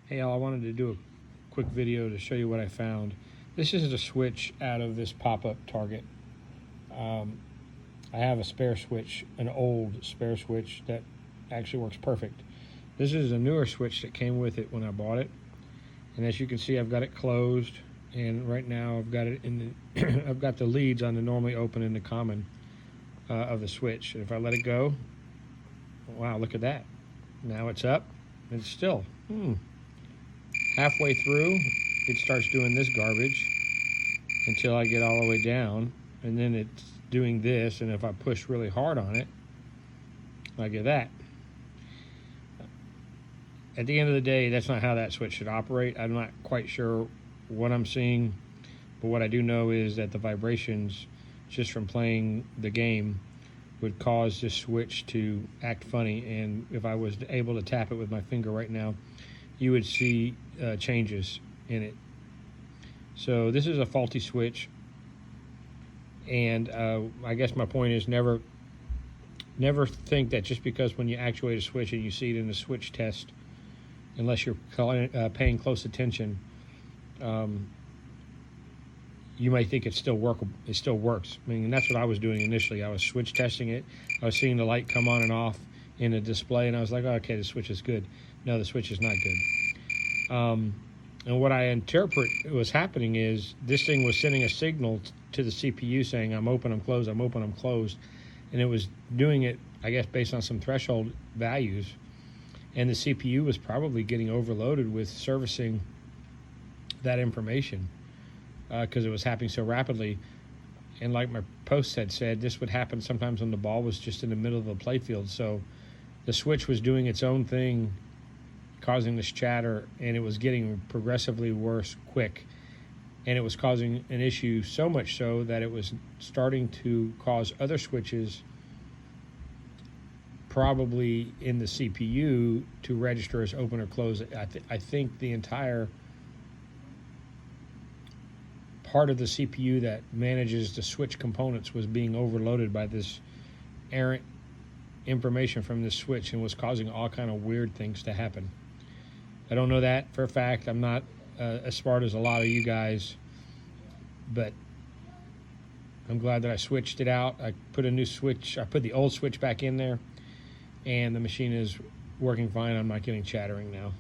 Hey all, I wanted to do a quick video to show you what I found. This is a switch out of this pop-up Target. I have a spare switch, an old spare switch that actually works perfect. This is a newer switch that came with it when I bought it. And as you can see, I've got it closed. And right now I've got it in the, I've got the leads on the normally open and the common of the switch. And if I let it go, wow, look at that. Now it's up and it's still. Halfway through, it starts doing this garbage until I get all the way down, and then it's doing this, and if I push really hard on it, I get that. At the end of the day, that's not how that switch should operate. I'm not quite sure what I'm seeing, but what I do know is that the vibrations just from playing the game would cause this switch to act funny, and if I was able to tap it with my finger right now, you would see changes in it. So this is a faulty switch, and I guess my point is never think that just because when you actuate a switch and you see it in a switch test, unless you're paying close attention, you might think it's still workable. It still works. I mean, that's what I was doing initially. I was switch testing it. I was seeing the light come on and off in the display, and I was like, oh, okay, the switch is good. No, the switch is not good. And what I interpret was happening is this thing was sending a signal to the CPU saying, I'm open, I'm closed, I'm open, I'm closed. And it was doing it, I guess, based on some threshold values. And the CPU was probably getting overloaded with servicing that information because it was happening so rapidly. And like my post had said, this would happen sometimes when the ball was just in the middle of the playfield. So the switch was doing its own thing, causing this chatter, and it was getting progressively worse quick. And it was causing an issue so much so that it was starting to cause other switches, probably in the CPU, to register as open or close. I think the entire part of the CPU that manages the switch components was being overloaded by this errant information from this switch and was causing all kind of weird things to happen. I don't know that for a fact. I'm not as smart as a lot of you guys, but I'm glad that I switched it out. I put a new switch. I put the old switch back in there, and the machine is working fine. I'm not getting chattering now.